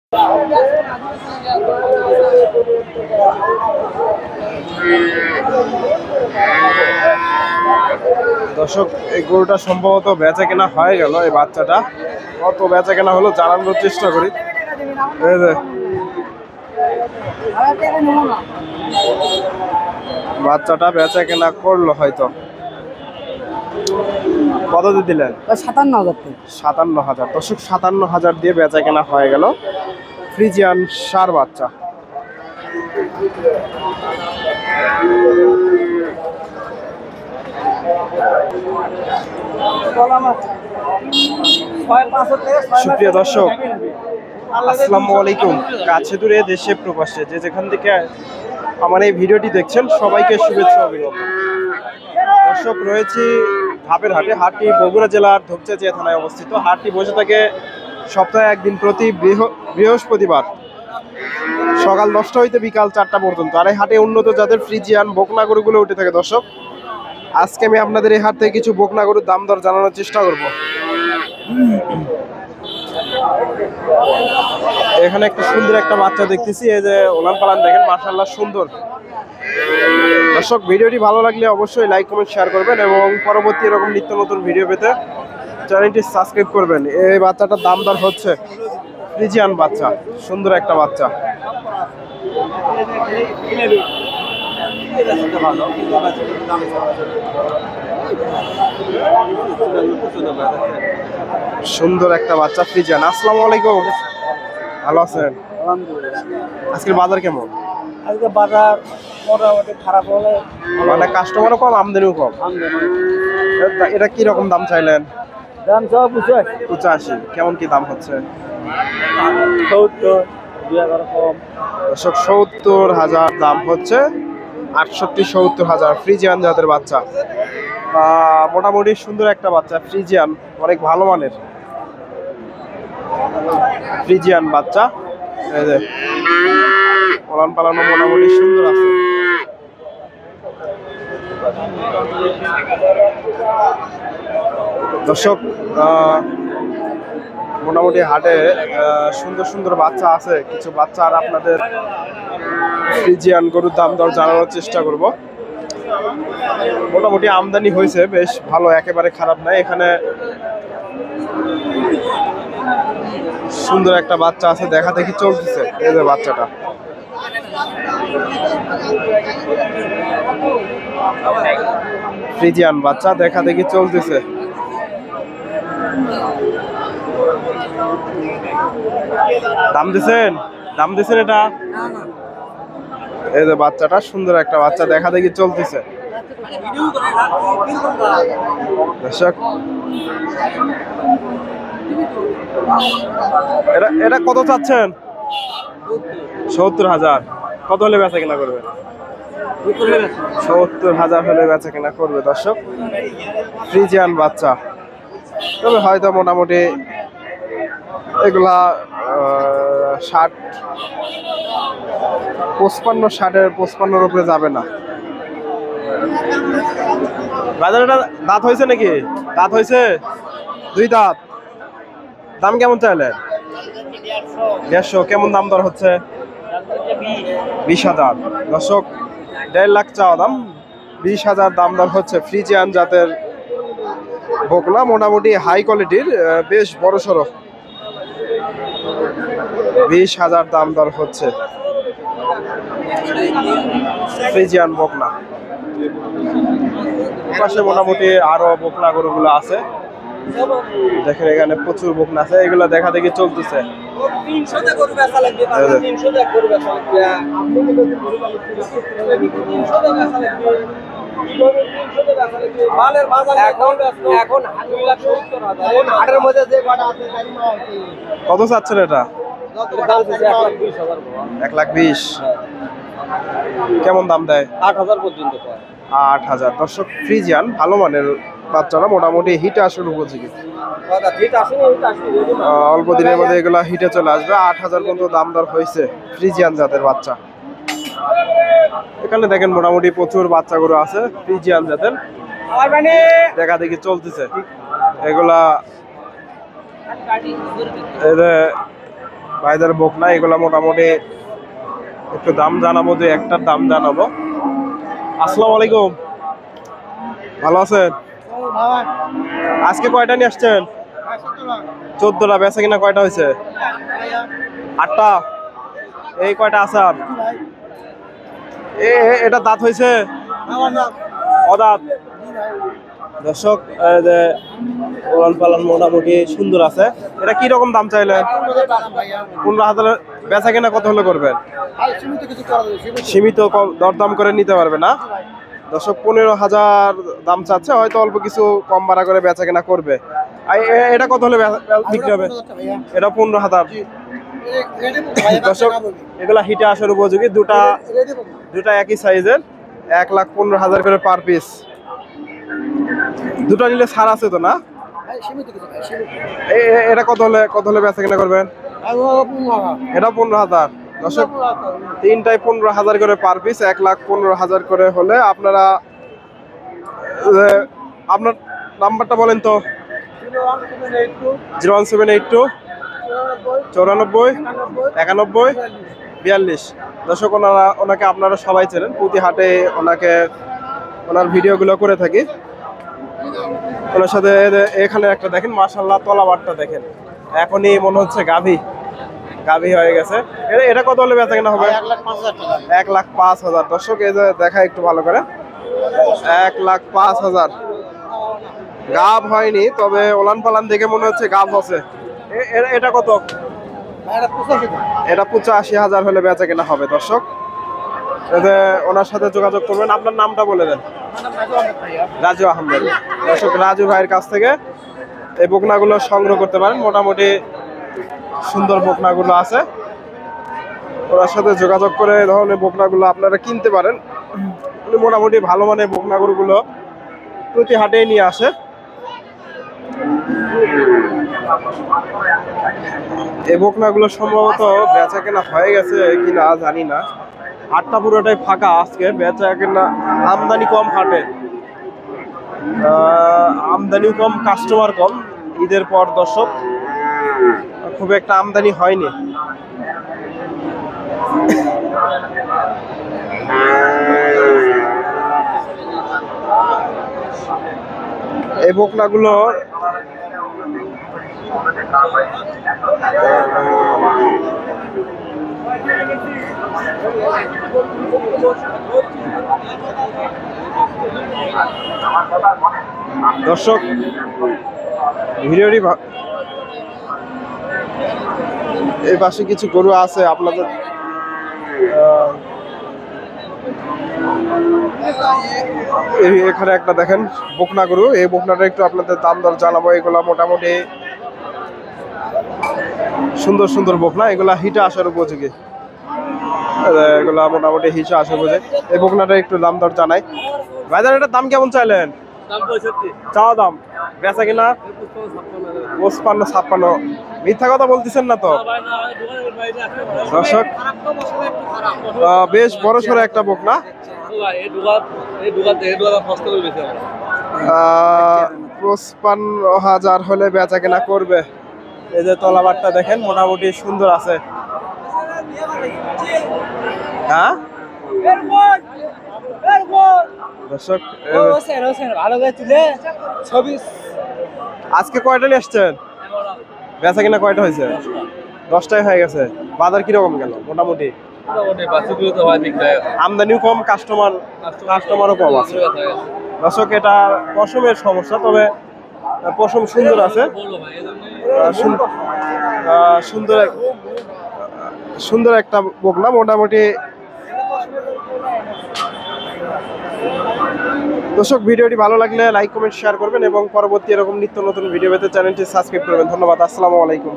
দর্শক, এই গরুটা সম্ভবত বেচা কেনা হয়ে গেল। এই বাচ্চাটা কত বেচা কেনা হলো জানানোর চেষ্টা করি। এই যে বাচ্চাটা বেচা কেনা করলো হয়তো। কত দিয়ে দিলেন? 57,000। 57,000। দর্শক, 57,000 দিয়ে বেচা কেনা হয়ে গেল ফ্রিজিয়ান ষাঁড় বাচ্চা। সুপ্রিয় দর্শক, আসসালামু আলাইকুম। কাছে দূরে দেশে প্রবাসে যে যেখান থেকে আমার এই ভিডিওটি দেখছেন সবাইকে শুভেচ্ছা অভিনন্দন। দর্শক, রয়েছি ধাপের হাটে। হাটটি বগুড়া জেলার ধূপচাচিয়া থানায় অবস্থিত। হাটটি বসে থাকে সপ্তাহে একদিন প্রতি বৃহস্পতিবার সকাল 10টা হইতে বিকাল 4টা পর্যন্ত। আর এই হাটে উন্নত জাতের ফ্রিজিয়ান বকনা গরুগুলো উঠে থাকে। দর্শক, আজকে আমি আপনাদের এই হাট থেকে কিছু বকনা গরুর দাম দর জানানোর চেষ্টা করব। এখানে একটা সুন্দর একটা বাচ্চা দেখতেছি। এই যে ওলান পালান দেখেন, মাশাআল্লাহ সুন্দর। দর্শক, ভিডিওটি ভালো লাগলে অবশ্যই লাইক কমেন্ট শেয়ার করবেন এবং পরবর্তী এরকম নিত্য নতুন ভিডিও পেতে চ্যানেলটি সাবস্ক্রাইব করবেন। এই বাচ্চাটার দাম দর হচ্ছে, ফ্রিজিয়ান বাচ্চা, সুন্দর একটা বাচ্চা। সুন্দর একটা বাচ্চা ফ্রিজিয়ান। আসসালামু আলাইকুম, ভালো আছেন? আজকের বাজার কেমন? আজকে বাজার মোটামুটি খারাপ হলে, মানে কাস্টমারও কম, আমদানিও কম। এটা কি রকম দাম চাইলেন? দাম সব 85। কেমন কি দাম হচ্ছে? 70, 2,000 কম। 70,000 দাম হচ্ছে। 68-70,000 ফ্রিজিয়ান জাতের বাচ্চা। মোটামুটি সুন্দর একটা বাচ্চা ফ্রিজিয়ান, অনেক ভালো মানের ফ্রিজিয়ান বাচ্চা। এই যে ওলান পালানো মোটামুটি সুন্দর আছে। দর্শক, মোটামুটি হাটে সুন্দর সুন্দর বাচ্চা আছে। কিছু বাচ্চা আর আপনাদের ফ্রিজিয়ান গরুর দাম দর জানানোর চেষ্টা করব। মোটামুটি আমদানি হয়েছে বেশ ভালো, একেবারে খারাপ নাই। এখানে সুন্দর একটা বাচ্চা আছে, দেখা দেখি চলতেছে। এই যে বাচ্চাটা, ফ্রিজিয়ান বাচ্চা, দেখা দেখি চলতেছে। দাম দিছেন? দাম দিছেন এটা? এই যে বাচ্চাটা, সুন্দর একটা বাচ্চা, দেখা দেখি চলতেছে। দর্শক, এটা কত চাচ্ছেন? 70,000। কত হলে বেচা কেনা করবে? 70,000 হলে বেচা কেনা করবে। দর্শক, ফ্রিজিয়ান বাচ্চা, তবে হয়তো মোটামুটি এগুলা 55-60-55 উপরে যাবে না। বাজারটা দাঁত হয়েছে নাকি? দাঁত হয়েছে, 2 দাঁত। দাম কেমন চাইলেন? 150। কেমন দাম দর হচ্ছে? 20,000। দর্শক, 1.5 লাখ চাওয়া দাম, 20,000 দাম দর হচ্ছে। ফ্রিজিয়ান জাতের বকনা, মোটামুটি হাই কোয়ালিটির, বেশ বড় সড়ো। 20,000 দাম দর হচ্ছে ফ্রিজিয়ান বকনা। পাশে মোটামুটি আরো বকনা গরুগুলো আছে, দেখেন এখানে প্রচুর বকনা আছে। এগুলো দেখা দেখি চলতেছে। কত চাচ্ছেন এটা? 1,20,000। কেমন দাম দেয়? 8,000 পর্যন্ত। 8,000। দর্শক, ফ্রিজিয়ান ভালো মানের বাচ্চারা, মোটামুটি হিটে আসার উপযোগী। অল্প দিনের মধ্যে এগুলা হিটে চলে আসবে। 8,000 পর্যন্ত দাম দর হয়েছে ফ্রিজিয়ান জাতের বাচ্চা। এখানে দেখেন মোটামুটি প্রচুর বাচ্চা গরু আছে ফ্রিজিয়ান জাতের, দেখা দেখি চলতেছে। এগুলা ভাইদের বকনা, এগুলা মোটামুটি একটু দাম জানাবো, যে একটার দাম জানাবো। আসসালামু আলাইকুম, ভালো আছেন? আজকে কয়টা নিয়ে আসছেন? 14টা। বেচা কিনা কয়টা হয়েছে? 8টা। এই কয়টা আসার? এটা দাঁত হয়েছে? অদাঁত। দর্শক, ওলান পালান মোটামুটি সুন্দর আছে। এটা কি রকম দাম চাইলেন? 15,000। বেচা কিনা কত হলে করবেন? সীমিত দরদাম করে নিতে পারবে না দর্শক? 15,000 দাম চাচ্ছে, হয়তো অল্প কিছু কম ভাড়া করে বেচা কেনা করবে। এটা কত হলে বিক্রি হবে? এটা 15,000। দর্শক, এগুলা হিটে আসার উপযোগী, দুটা একই সাইজের, 1,15,000 করে পার পিস। দুটা নিলে ছাড় আছে তো না? এটা কত হলে বেচা কেনা করবেন? এটা 15,000। দর্শক, তিনটায় 15,000 করে পার পিস, 1,15,000 করে হলে আপনার নাম্বারটা বলেন তো। 01782 94 91 42। দর্শক, ওনাকে আপনারা সবাই চেনেন, প্রতি হাটে ওনার ভিডিওগুলো করে থাকি। ওনার সাথে এখানে একটা দেখেন, মাশাআল্লাহ, তলাবারটা দেখেন, এখনই মনে হচ্ছে গাভী হয়ে গেছে। এটা কত হলে বেচা কেনা হবে? 1,05,000। দর্শক, এই যে দেখা একটু ভালো করে, 1,05,000। গাভ হয়নি, তবে ওলান পালান দেখে মনে হচ্ছে গাভ আছে। এটা কত? এটা 85,000 হলে বেচা কেনা হবে। দর্শক, ওনার সাথে যোগাযোগ করবেন। আপনার নামটা বলে দেন। রাজু আহমেদ। দর্শক, রাজু ভাইয়ের কাছ থেকে এই বকনাগুলো সংগ্রহ করতে পারেন। মোটামুটি সুন্দর বকনাগুলো আছে, ওনার সাথে যোগাযোগ করে এই ধরনের বকনাগুলো আপনারা কিনতে পারেন। উনি মোটামুটি ভালো মানের বকনাগুলো প্রতি হাটেই নিয়ে আসে। এই বকনাগুলো সম্ভবত বেচা কেনা হয়ে গেছে কিনা জানি না। হাটটা পুরোটাই ফাঁকা আজকে, বেচা কেনা, আমদানি কম হাটে, আমদানি কম, কাস্টমার কম। ঈদের পর দর্শক খুব একটা আমদানি হয়নি। এই বকনাগুলো দর্শক, ভিডিওটি এই পাশে কিছু গরু আছে আপনাদের, এখানে একটা দেখেন বকনা গরু। এই বকনাটা একটু আপনাদের দাম দর জানাবো। এগুলা মোটামুটি সুন্দর সুন্দর বকনা, এগুলা হিটে আসার উপযোগী, এগুলা মোটামুটি হিটে আসার উপযোগী। এই বকনাটা একটু দাম দর জানাই। ভাইজান, এটার দাম কেমন চাইলেন? চাওয়া দাম, বেচা কিনা 55-56। মিথ্যা কথা বলতেছেন না তো? দর্শক, বেশ বড় সড়ো একটা বকনা, 55,000 হলে বেচা কেনা করবে। এই যে তলাবারটা দেখেন, মোটামুটি সুন্দর আছে। হ্যাঁ দর্শক, আজকে কয়টা নিয়ে আসছেন? বেচা কিনা কয়টা হয়েছে? 10টাই হয়ে গেছে। বাজার কিরকম গেল? মোটামুটি আমদানিও কম, কাস্টমারও কম আছে। দর্শক, এটা পশমের সমস্যা, তবে পশম সুন্দর আছে, সুন্দর একটা বকনা মোটামুটি। দর্শক, ভিডিওটি ভালো লাগলে লাইক, কমেন্ট, শেয়ার করবেন এবং পরবর্তী এরকম নিত্য নতুন ভিডিও পেতে চ্যানেলটি সাবস্ক্রাইব করবেন। ধন্যবাদ। আসসালামু আলাইকুম।